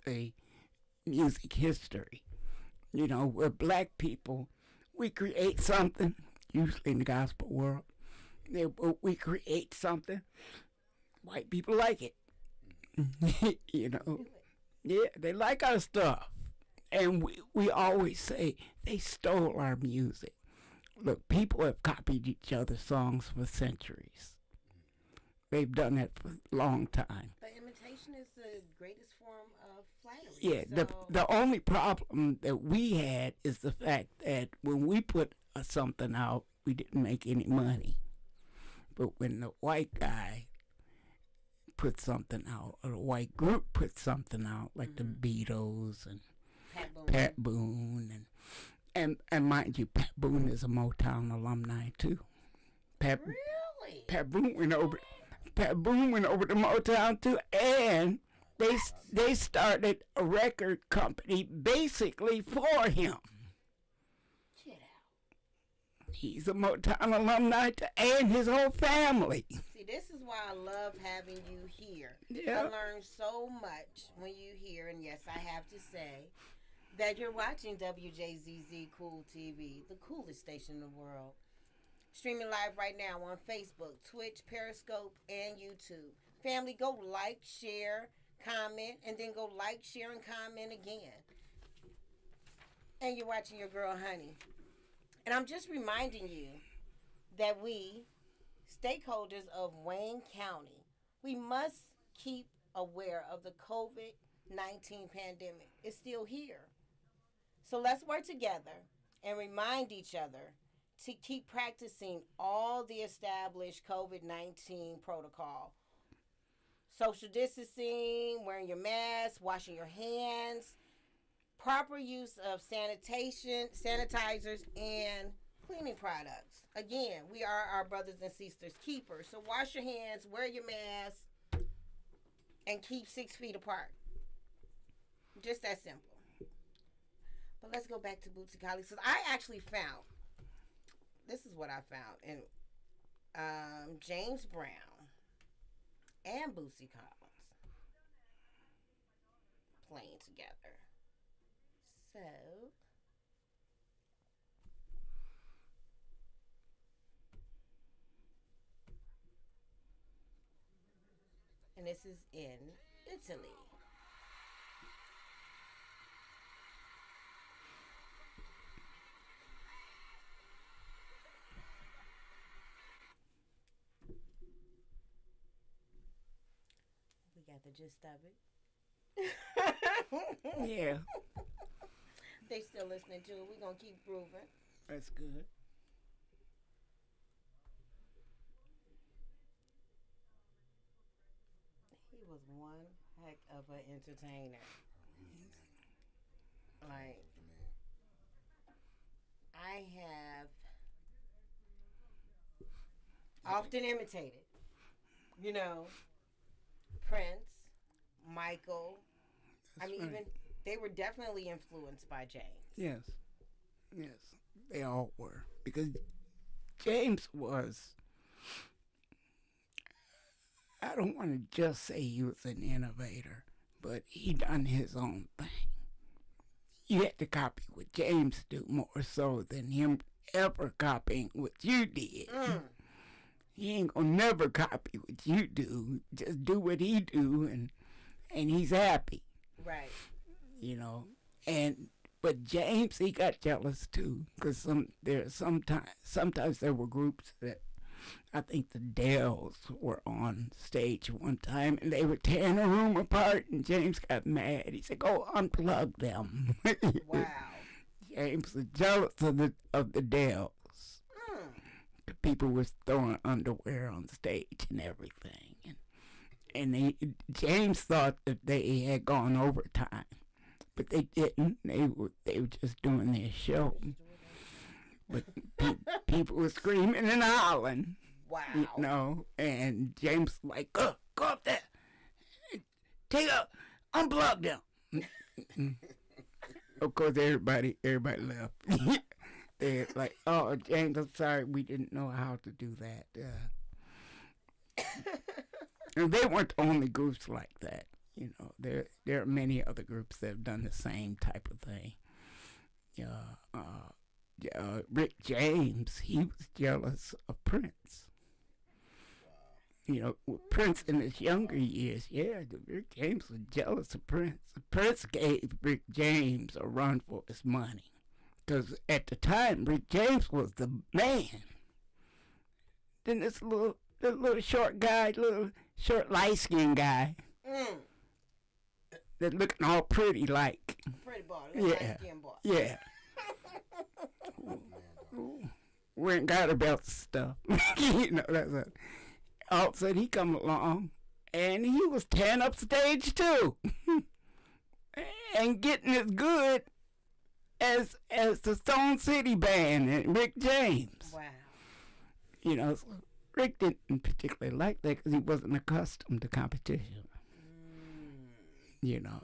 the music history. You know, we're black people. We create something, usually in the gospel world. We create something. White people like it. You know, yeah, they like our stuff. And we always say they stole our music. Look, people have copied each other's songs for centuries. They've done that for a long time. But imitation is the greatest form of flattery. Yeah, so. the only problem that we had is the fact that when we put something out, we didn't make any money. But when the white guy put something out, or the white group put something out, like the Beatles and Pat Boone, and mind you, Pat Boone is a Motown alumni too. Really? Pat Boone went over to Motown too, and they started a record company basically for him. Get out. He's a Motown alumni too, and his whole family. See, this is why I love having you here. Yeah. I learn so much when you here, and yes, I have to say that you're watching WJZZ Cool TV, the coolest station in the world. Streaming live right now on Facebook, Twitch, Periscope, and YouTube. Family, go like, share, comment, and then go like, share, and comment again. And you're watching your girl, Honey. And I'm just reminding you that we, stakeholders of Wayne County, we must keep aware of the COVID-19 pandemic. It's still here. So let's work together and remind each other to keep practicing all the established COVID-19 protocol. Social distancing, wearing your mask, washing your hands, proper use of sanitizers, and cleaning products. Again, we are our brothers and sisters keepers. So wash your hands, wear your mask, and keep 6 feet apart. Just that simple. But let's go back to Bootsy Collins. So I actually found, this is what I found, in James Brown and Bootsy Collins playing together. So, and this is in Italy. We got the gist of it. Yeah. They still listening to it. We're going to keep proving. That's good. He was one heck of an entertainer. Like, I have often imitated, you know, Prince, Michael. That's I mean, right. even they were definitely influenced by James. Yes. Yes. They all were. Because James was, I don't want to just say he was an innovator, but he done his own thing. You had to copy what James do more so than him ever copying what you did. He ain't gonna never copy what you do. Just do what he do, and he's happy. Right. You know, but James, he got jealous too, because sometimes there were groups that I think the Dells were on stage one time, and they were tearing the room apart, and James got mad. He said, "Go unplug them." Wow. James was jealous of the Dells. The people was throwing underwear on stage and everything, and James thought that they had gone overtime, but they didn't. They were just doing their show. But people were screaming and hollering. Wow. You know, and James was like, go up there, unplug them. Of course, everybody left. They're like, "Oh, James, I'm sorry, we didn't know how to do that." And they weren't the only groups like that. There are many other groups that have done the same type of thing. Rick James, he was jealous of Prince. With Prince in his younger years, Rick James was jealous of Prince. Prince gave Rick James a run for his money. Because at the time, Rick James was the man. Then this little short guy, little short light-skinned guy, that looking all pretty like. Pretty boy, light-skinned boy. Yeah. Wearing garter belts and stuff. That's it. All of a sudden he come along, and he was tearing up stage too, and getting as good as the Stone City Band and Rick James. Wow. So Rick didn't particularly like that because he wasn't accustomed to competition.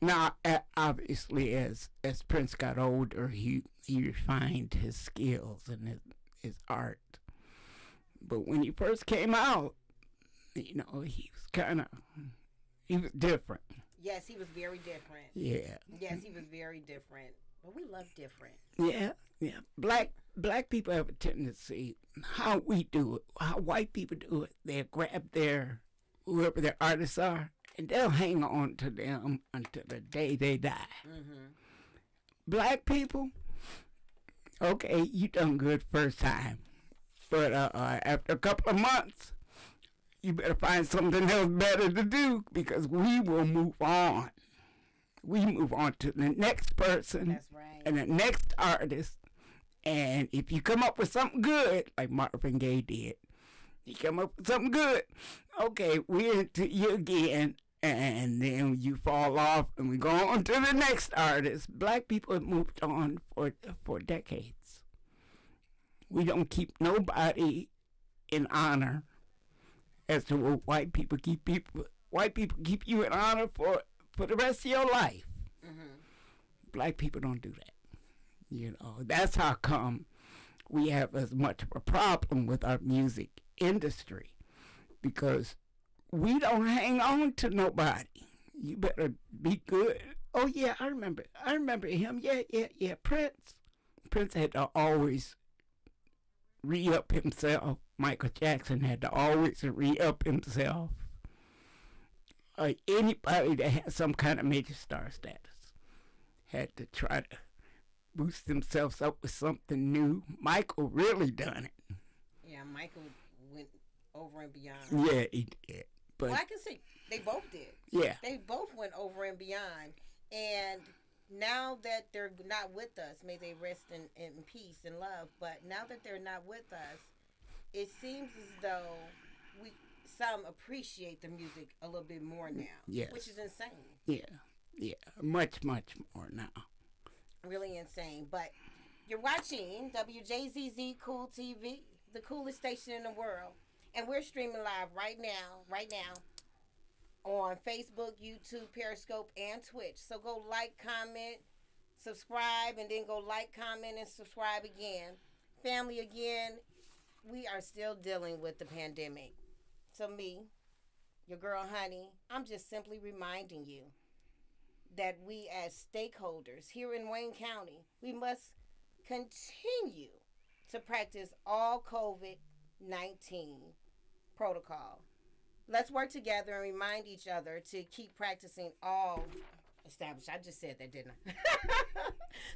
Now obviously as Prince got older, he refined his skills and his art. But when he first came out, he was different. Yes, he was very different. Yeah. Yes, he was very different. But we love different. Yeah. Black people have a tendency, how we do it, how white people do it, they'll grab whoever their artists are, and they'll hang on to them until the day they die. Mm-hmm. Black people, okay, you done good first time. But after a couple of months, you better find something else better to do because we will move on. We move on to the next person. That's right. And the next artist. And if you come up with something good, like Marvin Gaye did, you come up with something good, okay, we're into you again. And then you fall off and we go on to the next artist. Black people have moved on for decades. We don't keep nobody in honor as to what white people keep you in honor for the rest of your life. Mm-hmm. Black people don't do that. That's how come we have as much of a problem with our music industry, because we don't hang on to nobody. You better be good. Oh yeah, I remember him. Yeah. Prince had to always re-up himself. Michael Jackson had to always re-up himself. Anybody that had some kind of major star status had to try to boost themselves up with something new. Michael really done it. Yeah, Michael went over and beyond. Yeah, he did. But I can say they both did. Yeah. They both went over and beyond. And now that they're not with us, may they rest in peace and love, but now that they're not with us, it seems as though some appreciate the music a little bit more now. Yes. Which is insane. Yeah. Much more now. Really insane. But you're watching WJZZ Cool TV, the coolest station in the world. And we're streaming live right now on Facebook, YouTube, Periscope, and Twitch. So go like, comment, subscribe, and then go like, comment, and subscribe again. Family, again, we are still dealing with the pandemic. So me, your girl Honey, I'm just simply reminding you that we as stakeholders here in Wayne County, we must continue to practice all COVID-19 protocol. Let's work together and remind each other to keep practicing all established. I just said that, didn't I?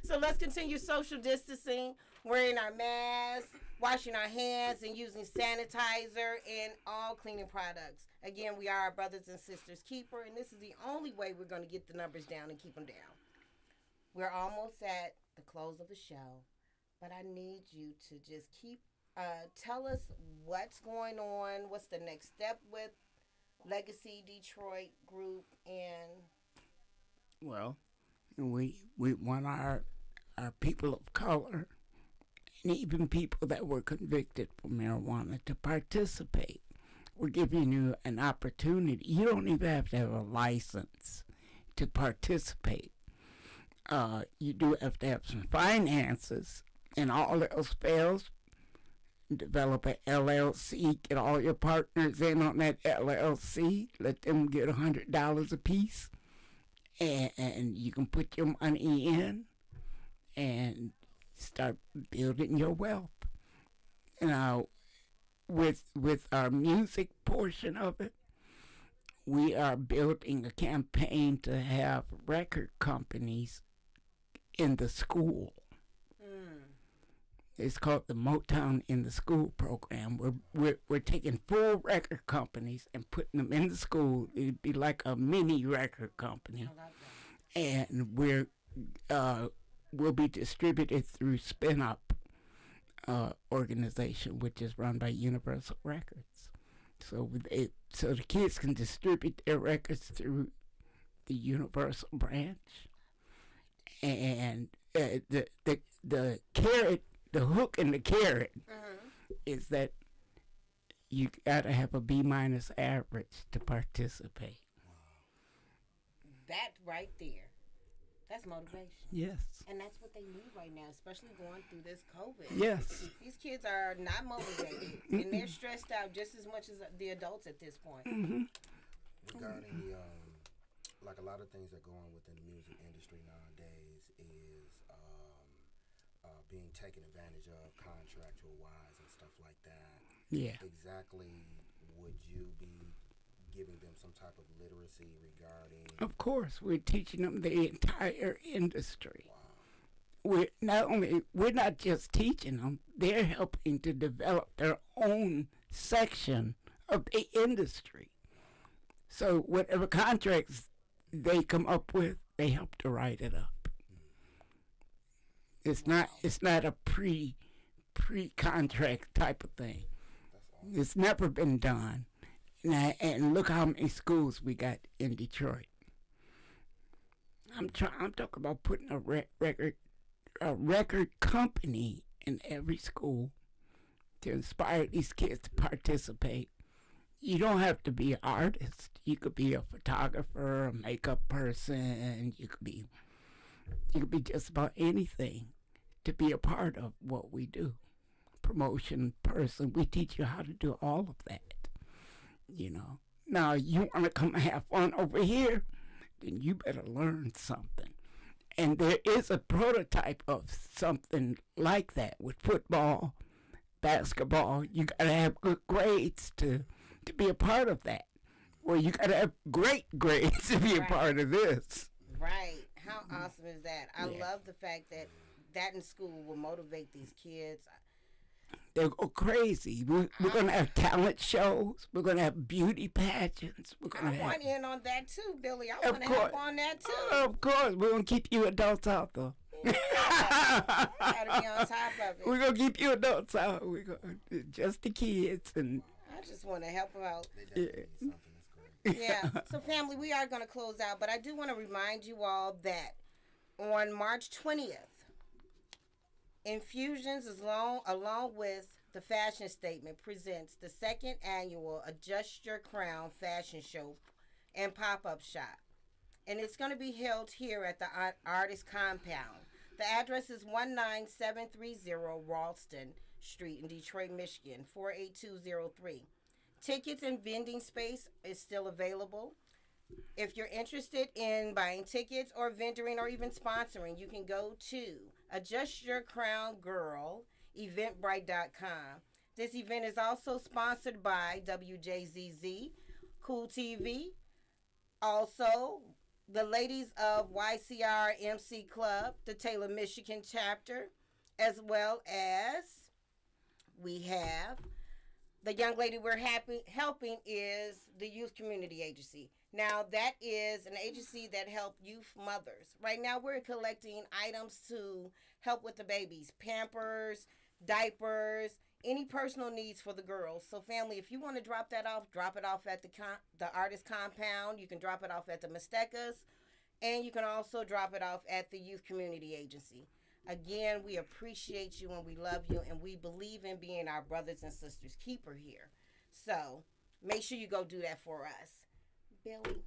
So let's continue social distancing, wearing our masks, washing our hands, and using sanitizer and all cleaning products. Again, we are our brothers and sisters keeper, and this is the only way we're going to get the numbers down and keep them down. We're almost at the close of the show, but I need you to just tell us what's going on, what's the next step with Legacy Detroit Group, and... Well, we want our people of color and even people that were convicted for marijuana to participate. We're giving you an opportunity. You don't even have to have a license to participate. You do have to have some finances, and all else fails, develop an LLC, get all your partners in on that LLC, let them get $100 a piece, and you can put your money in and start building your wealth. Now, with our music portion of it, we are building a campaign to have record companies in the school. It's called the Motown in the School program. We're taking full record companies and putting them in the school. It'd be like a mini record company, and we'll be distributed through Spin Up organization, which is run by Universal Records. So the kids can distribute their records through the Universal branch, and the carrot. The hook and the carrot is that you gotta have a B- average to participate. That right there, that's motivation. Yes. And that's what they need right now, especially going through this COVID. Yes. These kids are not motivated, and they're stressed out just as much as the adults at this point. Regarding the, like a lot of things that go on within the music industry nowadays is being taken advantage of contractual wise and stuff like that. Yeah. Exactly, would you be giving them some type of literacy regarding? Of course, we're teaching them the entire industry. Wow. We're not just teaching them; they're helping to develop their own section of the industry. So whatever contracts they come up with, they help to write it up. It's not a pre-contract type of thing. Awesome. It's never been done. And look how many schools we got in Detroit. I'm talking about putting a record company in every school to inspire these kids to participate. You don't have to be an artist. You could be a photographer, a makeup person. You could be just about anything to be a part of what we do. Promotion person, we teach you how to do all of that. Now you want to come and have fun over here, then you better learn something. And there is a prototype of something like that with football, basketball. You gotta have good grades to be a part of that. Well, you gotta have great grades to be a part of this. Right. How awesome is that? I love the fact that in school will motivate these kids. They'll go crazy. We're going to have talent shows. We're going to have beauty pageants. I want in on that too, Billy. I want to help on that too. Of course. We're going to keep you adults out, though. Gotta be on top of it. We're going to keep you adults out. Just the kids. And I just want to help them out. They definitely need something that's great. Yeah. So, family, we are going to close out, but I do want to remind you all that on March 20th, Infusions, along with the Fashion Statement, presents the second annual Adjust Your Crown Fashion Show and Pop-Up Shop. And it's going to be held here at the Artist Compound. The address is 19730 Ralston Street in Detroit, Michigan, 48203. Tickets and vending space is still available. If you're interested in buying tickets or vendoring or even sponsoring, you can go to Adjust Your Crown Girl, Eventbrite.com. This event is also sponsored by WJZZ, Cool TV, also the ladies of YCR MC Club, the Taylor, Michigan chapter, as well as we have the young lady we're helping is the Youth Community Agency. Now, that is an agency that helps youth mothers. Right now, we're collecting items to help with the babies, Pampers, diapers, any personal needs for the girls. So, family, if you want to drop it off at the Artist Compound. You can drop it off at the Mastecas, and you can also drop it off at the Youth Community Agency. Again, we appreciate you and we love you, and we believe in being our brothers and sisters keeper here. So, make sure you go do that for us. Billy,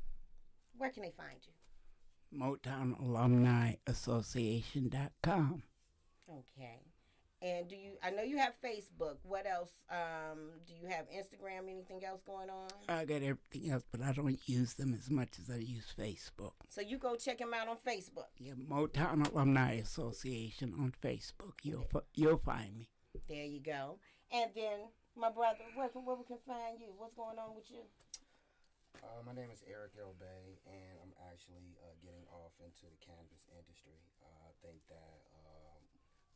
where can they find you? MotownAlumniAssociation.com. Okay. And I know you have Facebook. What else? Do you have Instagram? Anything else going on? I got everything else, but I don't use them as much as I use Facebook. So you go check him out on Facebook. Yeah, Motown Alumni Association on Facebook. You'll find me. There you go. And then, my brother, where we can find you? What's going on with you? My name is Eric Elbay, and I'm actually getting off into the cannabis industry. I think that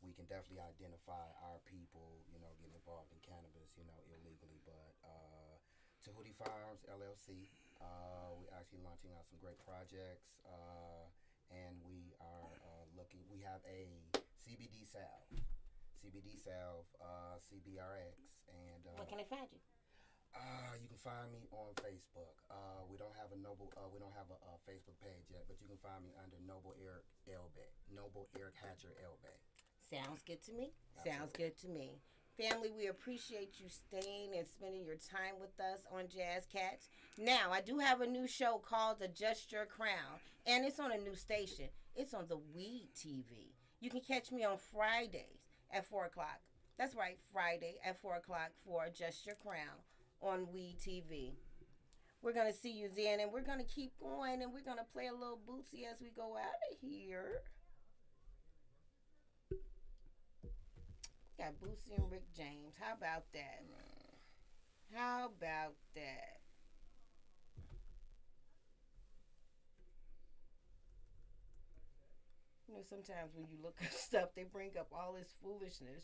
we can definitely identify our people, getting involved in cannabis, illegally. But Tahuti Farms LLC, we're actually launching out some great projects, and we are looking. We have a CBD salve, CBRX, and Where can I find you? You can find me on Facebook. We don't have a Facebook page yet, but you can find me under Noble Eric Elbay, Noble Eric Hatcher Elbay. Sounds good to me. Absolutely. Sounds good to me. Family, we appreciate you staying and spending your time with us on Jazz Katz. Now, I do have a new show called Adjust Your Crown, and it's on a new station. It's on the Weed TV. You can catch me on Fridays at 4 o'clock. That's right, Friday at 4 o'clock for Adjust Your Crown on Weed TV. We're going to see you then, and we're going to keep going, and we're going to play a little Bootsy as we go out of here. Got Bootsy and Rick James. How about that? How about that? Sometimes when you look at stuff, they bring up all this foolishness.